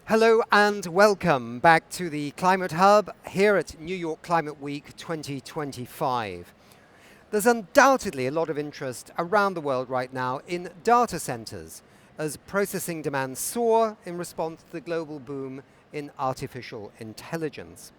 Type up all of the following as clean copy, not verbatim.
Hello and welcome back to the Climate Hub here at New York Climate Week 2025. There's undoubtedly a lot of interest around the world right now in data centers as processing demands soar in response to the global boom in artificial intelligence.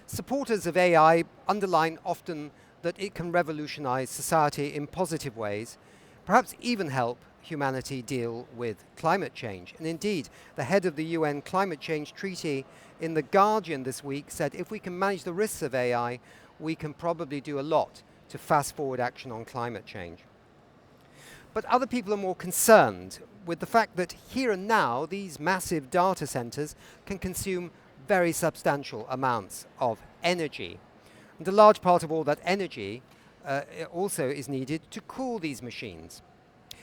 Supporters of AI underline often that it can revolutionize society in positive ways, perhaps even help humanity deal with climate change. And indeed, the head of the UN Climate Change Treaty in The Guardian this week said if we can manage the risks of AI, we can probably do a lot to fast forward action on climate change. But other people are more concerned with the fact that here and now, these massive data centers can consume very substantial amounts of energy. And a large part of all that energy also is needed to cool these machines.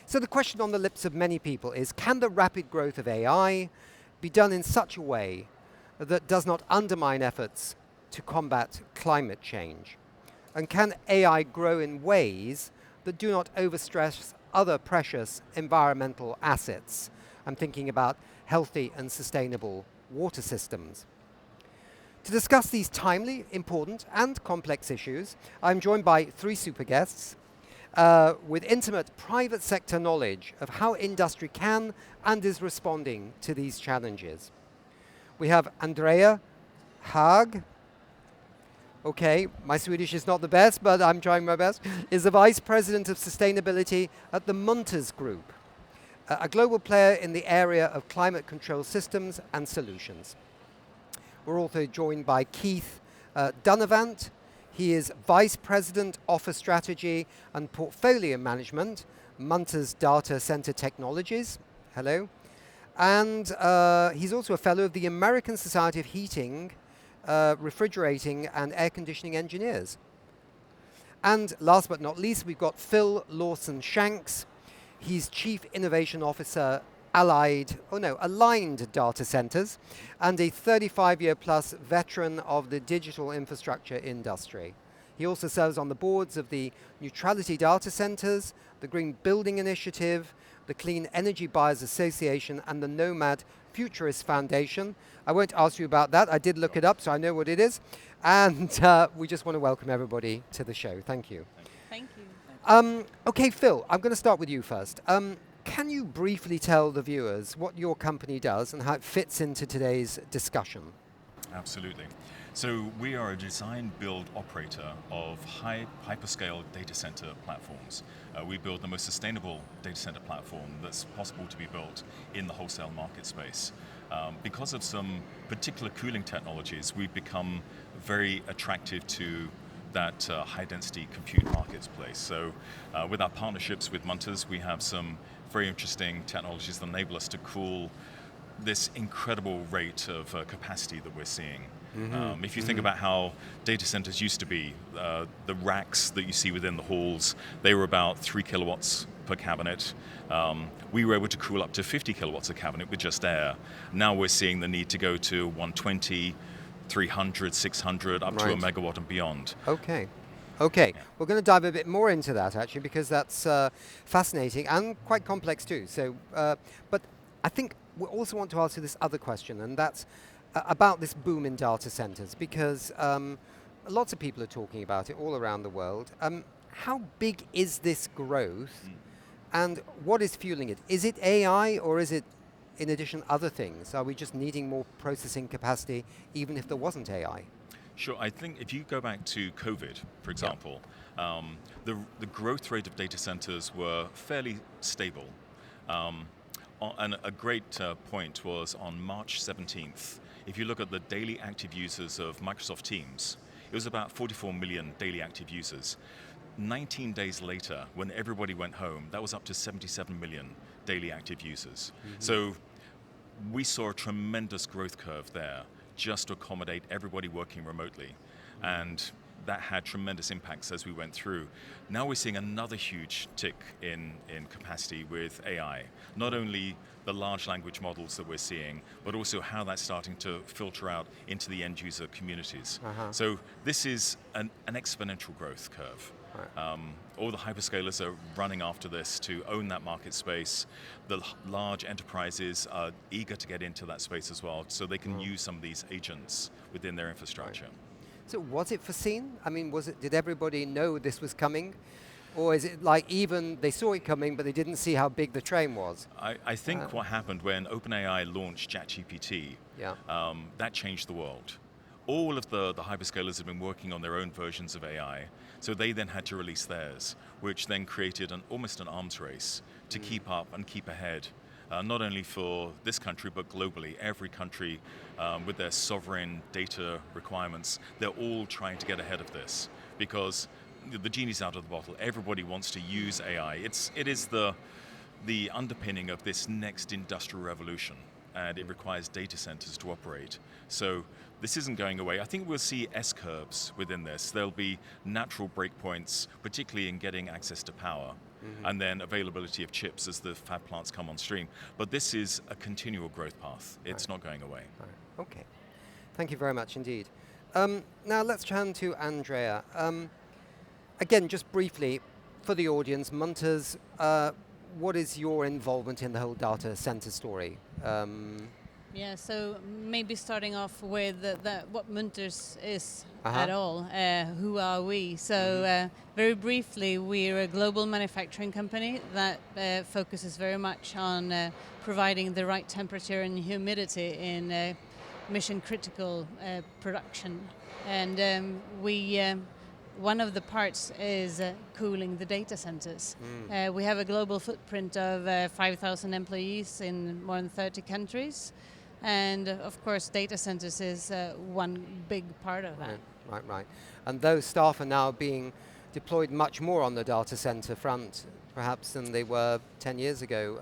So the question on the lips of many people is, can the rapid growth of AI be done in such a way that does not undermine efforts to combat climate change? And can AI grow in ways that do not overstress other precious environmental assets? I'm thinking about healthy and sustainable water systems. To discuss these timely, important and complex issues, I'm joined by three super guests with intimate private sector knowledge of how industry can and is responding to these challenges. We have Andrea Haag. Okay, my Swedish is not the best, but I'm trying my best. Is the Vice President of Sustainability at the Munters Group, a global player in the area of climate control systems and solutions. We're also joined by Keith Dunavant. He is Vice President, Offer Strategy and Portfolio Management, Munters Data Center Technologies. Hello. And he's also a fellow of the American Society of Heating, Refrigerating and Air Conditioning Engineers. And last but not least, we've got Phil Lawson-Shanks. He's Chief Innovation Officer, Aligned Data Centers, and a 35-year plus veteran of the digital infrastructure industry. He also serves on the boards of the Neutrality Data Centers, the Green Building Initiative, the Clean Energy Buyers Association, and the Nomad Futurist Foundation. I won't ask you about that. I did look it up, so I know what it is. And we just want to welcome everybody to the show. Thank you. Thank you. Okay, Phil, I'm going to start with you first. Can you briefly tell the viewers what your company does and how it fits into today's discussion? Absolutely. So we are a design, build, operator of hyperscale data center platforms. We build the most sustainable data center platform that's possible to be built in the wholesale market space. Because of some particular cooling technologies, we've become very attractive to that high-density compute marketplace. So with our partnerships with Munters, we have some very interesting technologies that enable us to cool this incredible rate of capacity that we're seeing. If you think about how data centers used to be, the racks that you see within the halls, they were about 3 kilowatts per cabinet. We were able to cool up to 50 kilowatts a cabinet with just air. Now we're seeing the need to go to 120, 300, 600, up to a megawatt and beyond. Okay. We're going to dive a bit more into that, actually, because that's fascinating and quite complex too. So, but I think we also want to ask you this other question, and that's about this boom in data centers, because lots of people are talking about it all around the world. How big is this growth, and what is fueling it? Is it AI, or is it, in addition, other things? Are we just needing more processing capacity, even if there wasn't AI? Sure. I think if you go back to COVID, for example, the growth rate of data centers were fairly stable. And a great point was on March 17th. If you look at the daily active users of Microsoft Teams, it was about 44 million daily active users. 19 days later, when everybody went home, that was up to 77 million daily active users. So we saw a tremendous growth curve there, just to accommodate everybody working remotely. And that had tremendous impacts as we went through. Now we're seeing another huge tick in capacity with AI. Not only the large language models that we're seeing, but also how that's starting to filter out into the end user communities. So this is an exponential growth curve. All the hyperscalers are running after this to own that market space. The large enterprises are eager to get into that space as well, so they can use some of these agents within their infrastructure. So was it foreseen? I mean, did everybody know this was coming? Or is it like even they saw it coming, but they didn't see how big the train was? I think what happened when OpenAI launched ChatGPT, that changed the world. All of the hyperscalers have been working on their own versions of AI, so they then had to release theirs, which then created almost an arms race to keep up and keep ahead. Not only for this country, but globally. Every country with their sovereign data requirements, they're all trying to get ahead of this because the genie's out of the bottle. Everybody wants to use AI. It is the underpinning of this next industrial revolution, and it requires data centers to operate. So this isn't going away. I think we'll see S-curves within this. There'll be natural breakpoints, particularly in getting access to power, and then availability of chips as the fab plants come on stream. But this is a continual growth path. It's not going away. Okay. Thank you very much indeed. Now let's turn to Andrea. Again, just briefly, for the audience, Munters, what is your involvement in the whole data center story? Yeah, so maybe starting off with what Munters is at all. Who are we? So very briefly, we're a global manufacturing company that focuses very much on providing the right temperature and humidity in mission critical production. And one of the parts is cooling the data centers. We have a global footprint of 5,000 employees in more than 30 countries. And of course, data centers is one big part of that. Right. And those staff are now being deployed much more on the data center front, perhaps, than they were 10 years ago.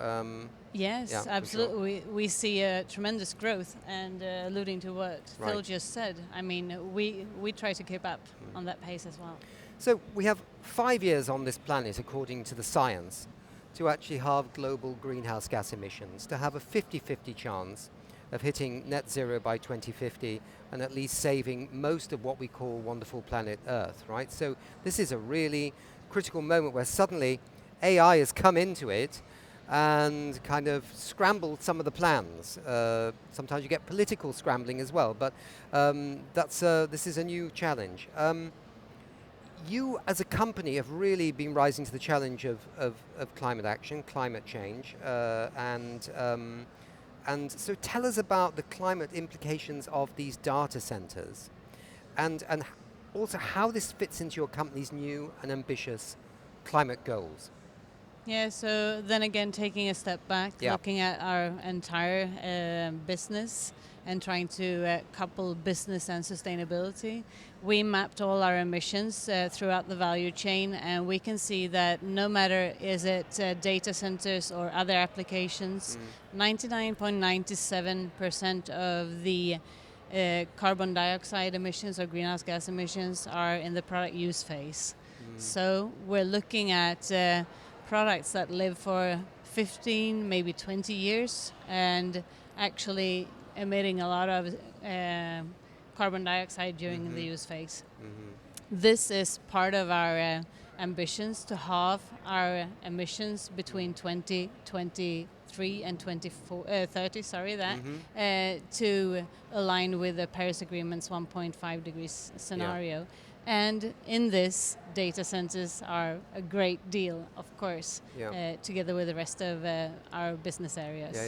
Yes, absolutely. Sure. We see a tremendous growth, and alluding to what Phil just said, I mean, we try to keep up on that pace as well. So we have 5 years on this planet, according to the science, to actually halve global greenhouse gas emissions, to have a 50-50 chance of hitting net zero by 2050 and at least saving most of what we call wonderful planet Earth, right? So this is a really critical moment where suddenly AI has come into it and kind of scrambled some of the plans. Sometimes you get political scrambling as well, but this is a new challenge. You as a company have really been rising to the challenge of climate action, climate change, and so tell us about the climate implications of these data centers and also how this fits into your company's new and ambitious climate goals. Yeah, so then again, taking a step back, looking at our entire business and trying to couple business and sustainability, we mapped all our emissions throughout the value chain, and we can see that no matter is it data centers or other applications, 99.97% of the carbon dioxide emissions or greenhouse gas emissions are in the product use phase. So we're looking at products that live for 15, maybe 20 years, and actually emitting a lot of carbon dioxide during the use phase. This is part of our ambitions to halve our emissions between 2023 and 2030, to align with the Paris Agreement's 1.5 degrees scenario. And in this, data centers are a great deal, of course, together with the rest of our business areas.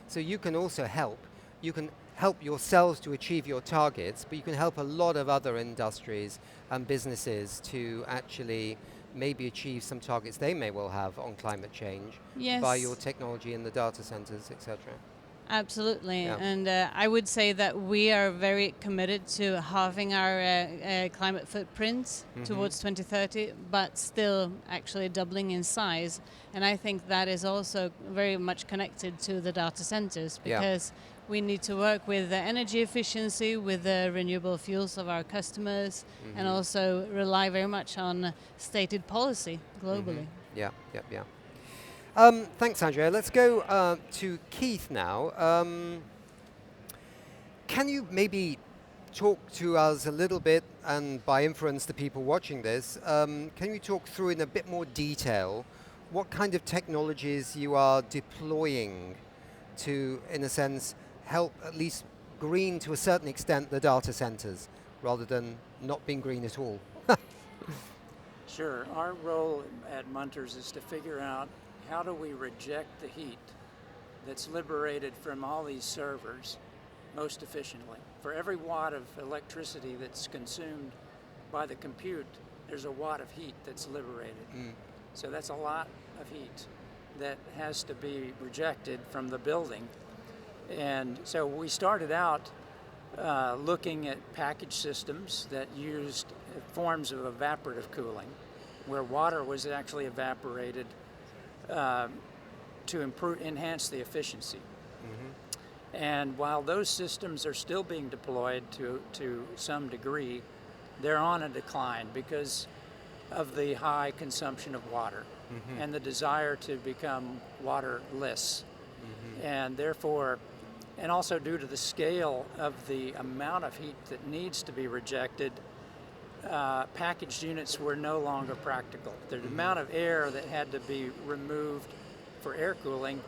So you can also help. You can help yourselves to achieve your targets, but you can help a lot of other industries and businesses to actually maybe achieve some targets they may well have on climate change by your technology in the data centers, etc. Absolutely, and I would say that we are very committed to halving our climate footprint towards 2030, but still actually doubling in size. And I think that is also very much connected to the data centers, because we need to work with the energy efficiency, with the renewable fuels of our customers, and also rely very much on stated policy globally. Thanks, Andrea. Let's go to Keith now. Can you maybe talk to us a little bit, and by inference the people watching this, can you talk through in a bit more detail what kind of technologies you are deploying to, in a sense, help at least green to a certain extent the data centers, rather than not being green at all? Sure. Our role at Munters is to figure out how do we reject the heat that's liberated from all these servers most efficiently. For every watt of electricity that's consumed by the compute, there's a watt of heat that's liberated. So that's a lot of heat that has to be rejected from the building. And so we started out looking at package systems that used forms of evaporative cooling, where water was actually evaporated to enhance the efficiency. And while those systems are still being deployed to some degree, they're on a decline because of the high consumption of water and the desire to become waterless. And therefore, and also due to the scale of the amount of heat that needs to be rejected, packaged units were no longer practical. The amount of air that had to be removed for air cooling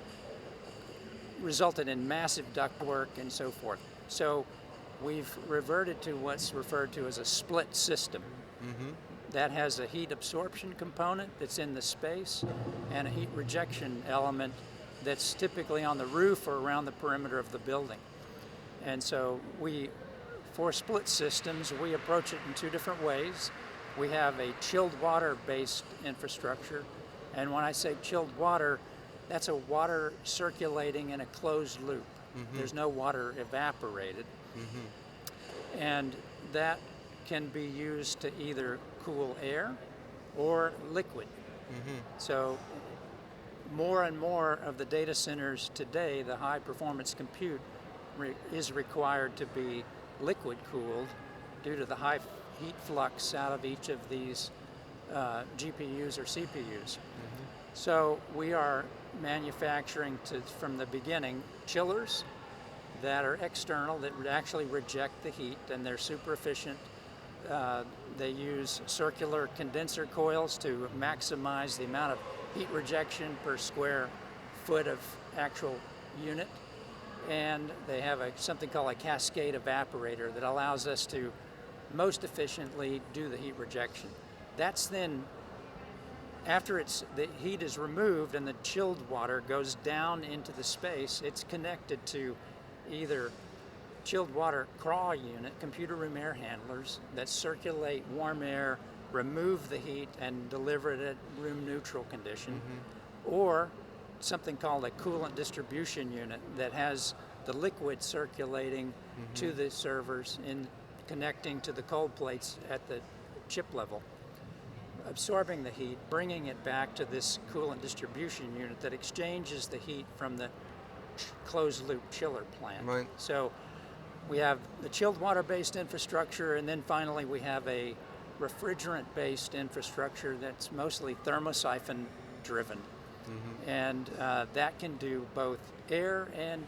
resulted in massive ductwork and so forth. So we've reverted to what's referred to as a split system. That has a heat absorption component that's in the space and a heat rejection element that's typically on the roof or around the perimeter of the building. And so for split systems, we approach it in two different ways. We have a chilled water-based infrastructure, and when I say chilled water, that's a water circulating in a closed loop. There's no water evaporated. And that can be used to either cool air or liquid. So more and more of the data centers today, the high performance compute is required to be liquid cooled due to the high heat flux out of each of these GPUs or CPUs. So we are manufacturing from the beginning chillers that are external, that actually reject the heat, and they're super efficient. They use circular condenser coils to maximize the amount of heat rejection per square foot of actual unit. And they have something called a cascade evaporator that allows us to most efficiently do the heat rejection. That's then, after the heat is removed and the chilled water goes down into the space, it's connected to either chilled water crawl unit, computer room air handlers that circulate warm air, remove the heat, and deliver it at room neutral condition, or something called a coolant distribution unit that has the liquid circulating to the servers in connecting to the cold plates at the chip level, absorbing the heat, bringing it back to this coolant distribution unit that exchanges the heat from the closed loop chiller plant. Right. So we have the chilled water-based infrastructure, and then finally we have a refrigerant-based infrastructure that's mostly thermosiphon driven. And that can do both air and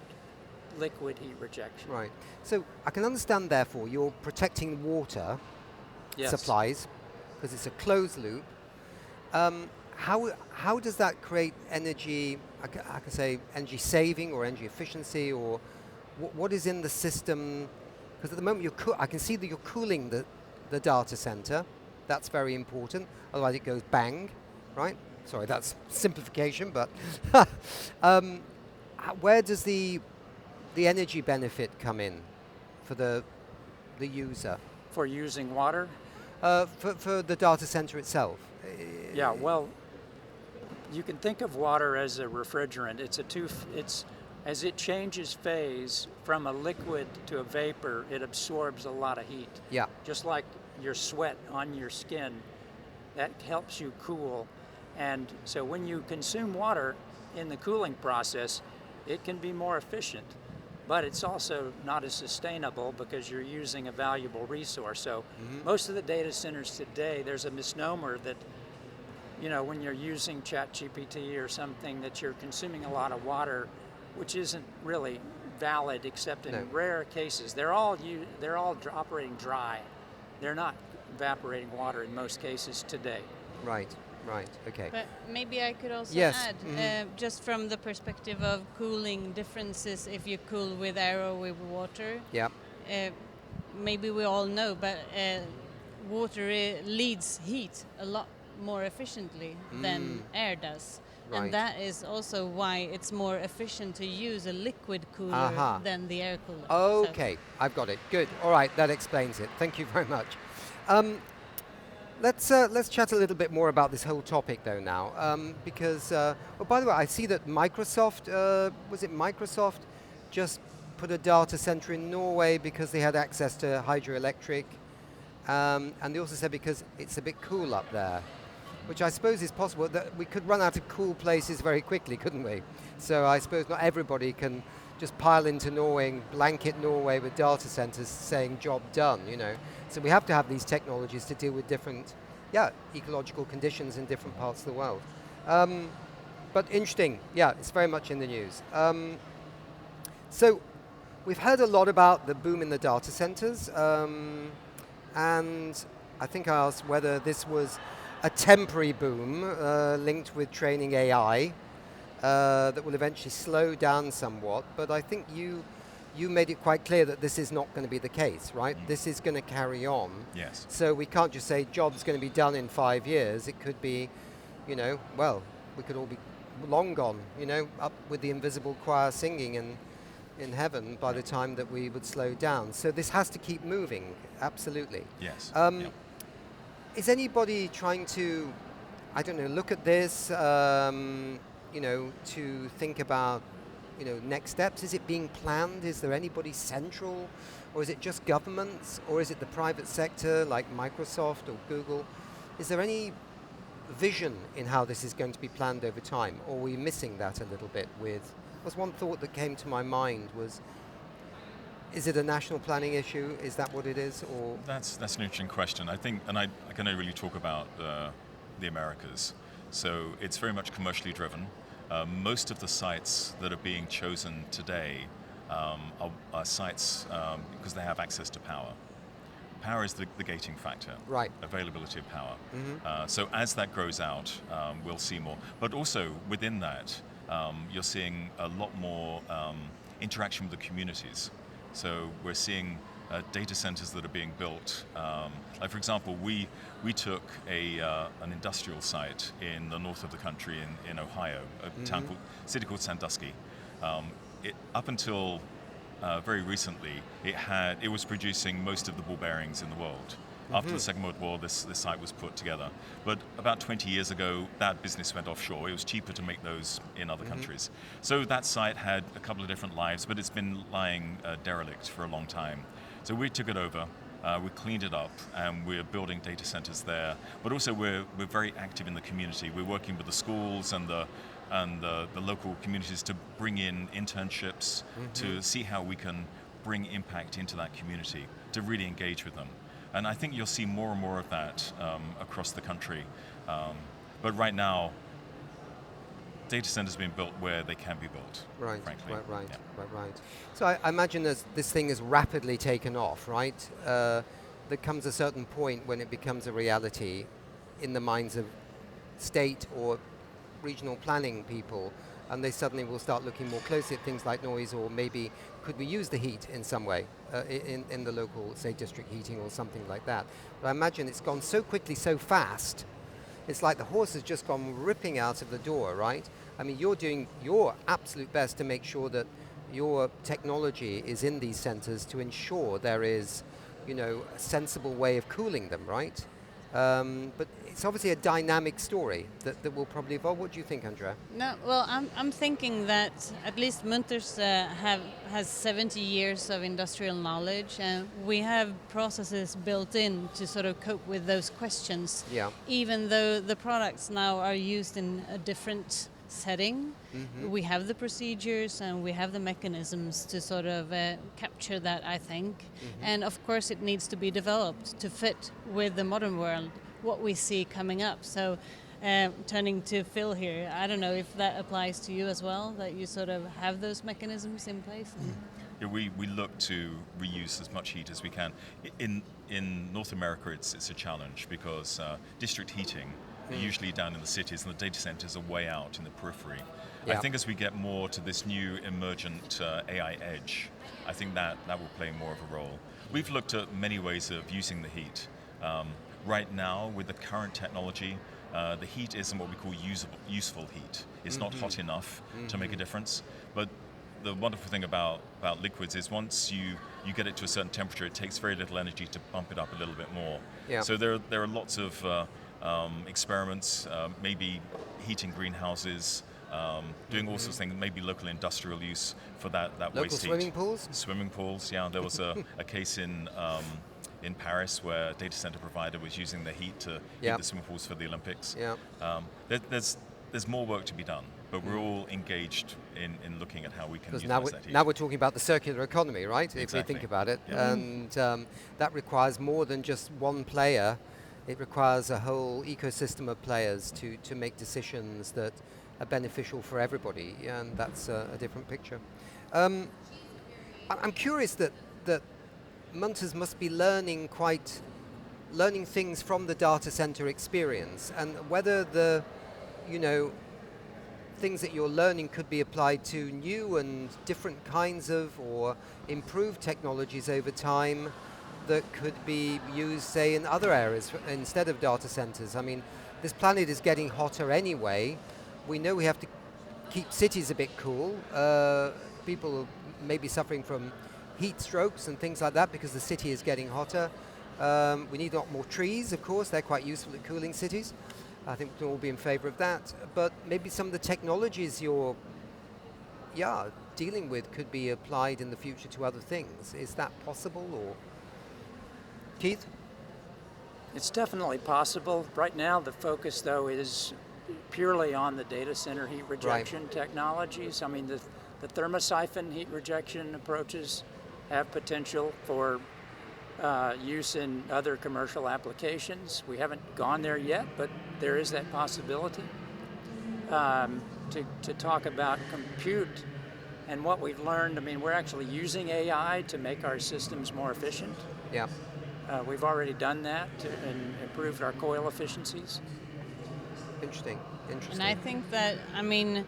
liquid heat rejection. Right. So I can understand, therefore, you're protecting water supplies because it's a closed loop. How does that create energy? I can say energy saving or energy efficiency, or what is in the system? Because at the moment I can see that you're cooling the data center. That's very important. Otherwise, it goes bang, right? Sorry, that's simplification, but where does the energy benefit come in for the user? For using water? For the data center itself. Yeah, well, you can think of water as a refrigerant. It's as it changes phase from a liquid to a vapor, it absorbs a lot of heat. Yeah. Just like your sweat on your skin, that helps you cool. And so when you consume water in the cooling process, it can be more efficient, but it's also not as sustainable because you're using a valuable resource. So most of the data centers today, there's a misnomer that, when you're using ChatGPT or something, that you're consuming a lot of water, which isn't really valid except in No. rare cases. They're all operating dry. They're not evaporating water in most cases today. Right, right, okay. But maybe I could also Yes, add, just from the perspective of cooling differences, if you cool with air or with water, Yeah, maybe we all know, but water leads heat a lot more efficiently than air does. Right. And that is also why it's more efficient to use a liquid cooler Aha. than the air cooler. Okay, I've got it. Good. All right, that explains it. Thank you very much. Let's chat a little bit more about this whole topic, though, now, because oh, by the way, I see that Microsoft was it Microsoft just put a data center in Norway because they had access to hydroelectric, and they also said because it's a bit cool up there, which I suppose is possible. That we could run out of cool places very quickly, couldn't we? So I suppose not everybody can just pile into Norway and blanket Norway with data centers saying job done, you know. So we have to have these technologies to deal with different, ecological conditions in different parts of the world. But interesting, it's very much in the news. So we've heard a lot about the boom in the data centers, and I think I asked whether this was a temporary boom linked with training AI that will eventually slow down somewhat, but I think you made it quite clear that this is not going to be the case, right? This is going to carry on. Yes. So we can't just say job's going to be done in 5 years. It could be, we could all be long gone, up with the invisible choir singing in heaven by the time that we would slow down. So this has to keep moving, absolutely. Yes. Is anybody trying to, look at this, to think about, next steps? Is it being planned? Is there anybody central? Or is it just governments? Or is it the private sector like Microsoft or Google? Is there any vision in how this is going to be planned over time? Or are we missing that a little bit was one thought that came to my mind was, is it a national planning issue? Is that what it is? Or That's an interesting question. I think, and I can only really talk about the Americas. So it's very much commercially driven. Most of the sites that are being chosen today are sites because they have access to power. Power is the gating factor. Right. Availability of power. So as that grows out, we'll see more. But also within that, you're seeing a lot more interaction with the communities. So we're seeing data centers that are being built. Like for example, we took an industrial site in the north of the country in Ohio, a city called Sandusky. Up until very recently, it was producing most of the ball bearings in the world. After the Second World War, this site was put together. But about 20 years ago, that business went offshore. It was cheaper to make those in other countries. So that site had a couple of different lives, but it's been lying derelict for a long time. So we took it over, we cleaned it up, and we're building data centers there. But also we're very active in the community. We're working with the schools and the local communities to bring in internships, to see how we can bring impact into that community, to really engage with them. And I think you'll see more and more of that across the country. But right now, data centers are being built where they can be built, frankly. Right. So I imagine as this thing is rapidly taken off, right? There comes a certain point when it becomes a reality in the minds of state or regional planning people, and they suddenly will start looking more closely at things like noise, or maybe could we use the heat in some way in the local, say, district heating or something like that. But I imagine it's gone so quickly, so fast, it's like the horse has just gone ripping out of the door, right? I mean, you're doing your absolute best to make sure that your technology is in these centers to ensure there is, a sensible way of cooling them, right? But it's obviously a dynamic story that will probably evolve. What do you think, Andrea? No, well, I'm thinking that at least Munters has 70 years of industrial knowledge, and we have processes built in to sort of cope with those questions. Yeah. Even though the products now are used in a different setting, we have the procedures and we have the mechanisms to sort of capture that, I think. And of course it needs to be developed to fit with the modern world, what we see coming up. So turning to Phil here, I don't know if that applies to you as well, that you sort of have those mechanisms in place. Yeah, we look to reuse as much heat as we can. In North America, it's a challenge because district heating are usually down in the cities, and the data centers are way out in the periphery. I Yeah. think as we get more to this new emergent AI edge, I think that will play more of a role. We've looked at many ways of using the heat. Right now, with the current technology, the heat isn't what we call useful heat. It's not hot enough to make a difference. But the wonderful thing about liquids is once you get it to a certain temperature, it takes very little energy to bump it up a little bit more. Yeah. So there are lots of experiments, maybe heating greenhouses, doing all sorts of things, maybe local industrial use for that Local waste swimming heat. pools? Swimming pools, yeah. There was a case in Paris where a data center provider was using the heat to heat the swimming pools for the Olympics. Yeah. There's more work to be done, but we're all engaged in looking at how we can Because utilize that heat. now we're talking about the circular economy, right? If we Exactly. think about it. Yeah. And that requires more than just one player. It requires a whole ecosystem of players to make decisions that are beneficial for everybody, and that's a different picture. I'm curious that Munters must be learning things from the data center experience, and whether the things that you're learning could be applied to new and different kinds of or improved technologies over time that could be used, say, in other areas instead of data centers. I mean, this planet is getting hotter anyway. We know we have to keep cities a bit cool. People may be suffering from heat strokes and things like that because the city is getting hotter. We need a lot more trees, of course. They're quite useful at cooling cities. I think we can all be in favor of that. But maybe some of the technologies you're dealing with could be applied in the future to other things. Is that possible, or Keith? It's definitely possible. Right now, the focus, though, is purely on the data center heat rejection technologies. I mean, the thermosiphon heat rejection approaches have potential for use in other commercial applications. We haven't gone there yet, but there is that possibility. To talk about compute and what we've learned, I mean, we're actually using AI to make our systems more efficient. Yeah. We've already done that and improved our coil efficiencies. Interesting. And I think that, I mean,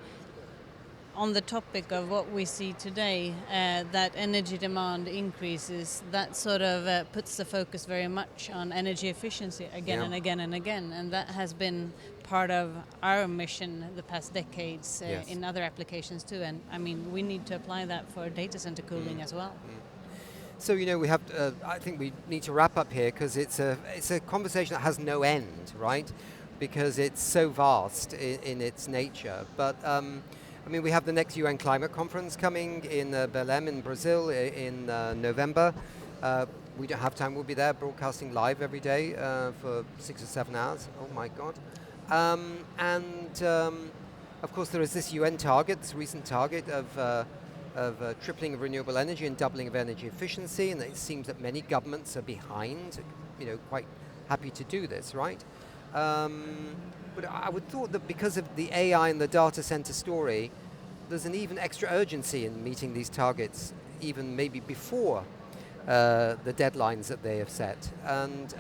on the topic of what we see today, that energy demand increases, that sort of puts the focus very much on energy efficiency again and again and again. And that has been part of our mission the past decades in other applications too. And I mean, we need to apply that for data center cooling as well. So we have. I think we need to wrap up here because it's a conversation that has no end, right? Because it's so vast in its nature. But I mean, we have the next UN Climate Conference coming in Belém in Brazil in November. We don't have time. We'll be there broadcasting live every day for 6 or 7 hours. Oh my God! Of course, there is this UN target, this recent target of tripling of renewable energy and doubling of energy efficiency, and it seems that many governments are behind, quite happy to do this, right? But I would thought that because of the AI and the data center story, there's an even extra urgency in meeting these targets, even maybe before the deadlines that they have set. And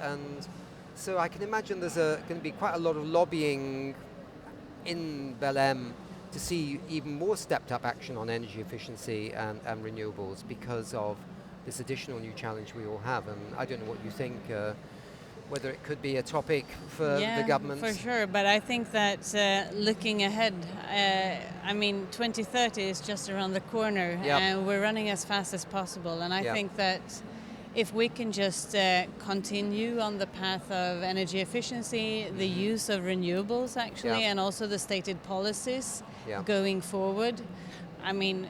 so I can imagine there's going to be quite a lot of lobbying in Belém to see even more stepped up action on energy efficiency and renewables because of this additional new challenge we all have. And I don't know what you think, whether it could be a topic for the government. For sure, but I think that looking ahead, I mean, 2030 is just around the corner, and we're running as fast as possible. And I think that if we can just continue on the path of energy efficiency, the use of renewables actually, and also the stated policies going forward, I mean,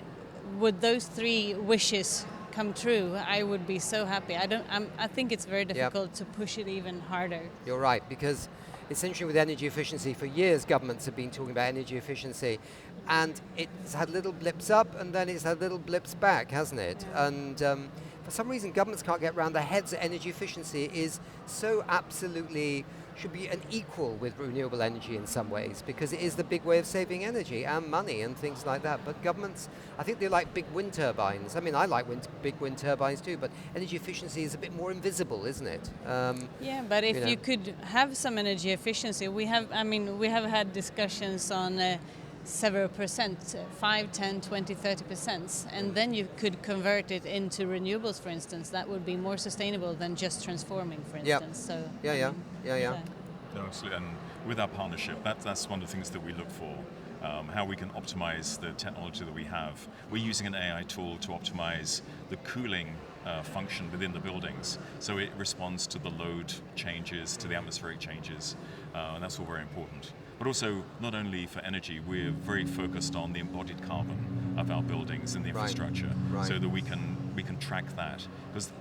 would those three wishes come true, I would be so happy. I think it's very difficult to push it even harder. You're right, because essentially with energy efficiency, for years governments have been talking about energy efficiency, and it's had little blips up and then it's had little blips back, hasn't it? And for some reason governments can't get around their heads that energy efficiency is so absolutely should be an equal with renewable energy in some ways, because it is the big way of saving energy and money and things like that. But governments, I think they like big wind turbines. I mean, I like big wind turbines too, but energy efficiency is a bit more invisible, isn't it? Yeah, but if you could have some energy efficiency, we have had discussions on several percent, 5, 10, 20, 30%, and then you could convert it into renewables, for instance. That would be more sustainable than just transforming, for instance. So Yeah. No, absolutely. And with our partnership, that's one of the things that we look for, how we can optimize the technology that we have. We're using an AI tool to optimize the cooling function within the buildings, so it responds to the load changes, to the atmospheric changes, and that's all very important. But also, not only for energy, we're very focused on the embodied carbon of our buildings and the infrastructure, so that we can track that, because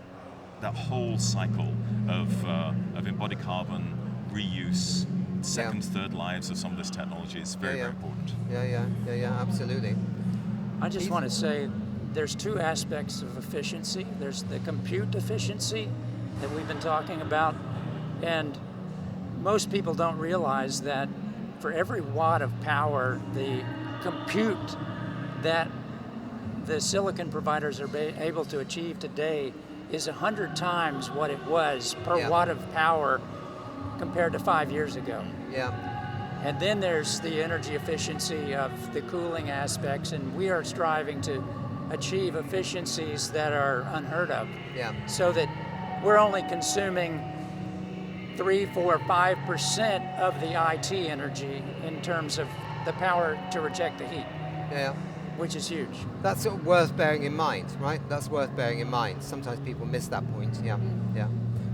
that whole cycle of embodied carbon, reuse, second, third lives of some of this technology is very important. Yeah, absolutely. I just want to say there's two aspects of efficiency. There's the compute efficiency that we've been talking about, and most people don't realize that for every watt of power, the compute that the silicon providers are able to achieve today is 100 times what it was per watt of power compared to 5 years ago. Yeah. And then there's the energy efficiency of the cooling aspects, and we are striving to achieve efficiencies that are unheard of. Yeah. So that we're only consuming 3, 4, 5% of the IT energy in terms of the power to reject the heat. Yeah. Which is huge. That's worth bearing in mind, right? That's worth bearing in mind. Sometimes people miss that point. Yeah.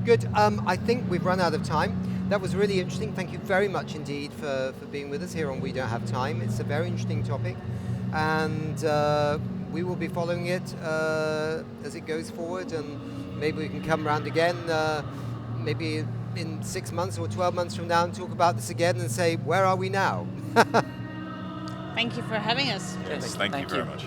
Good. I think we've run out of time. That was really interesting. Thank you very much indeed for being with us here on We Don't Have Time. It's a very interesting topic, and we will be following it as it goes forward, and maybe we can come around again, maybe in 6 months or 12 months from now, and talk about this again and say, where are we now? Thank you for having us. Yes, thank you very much.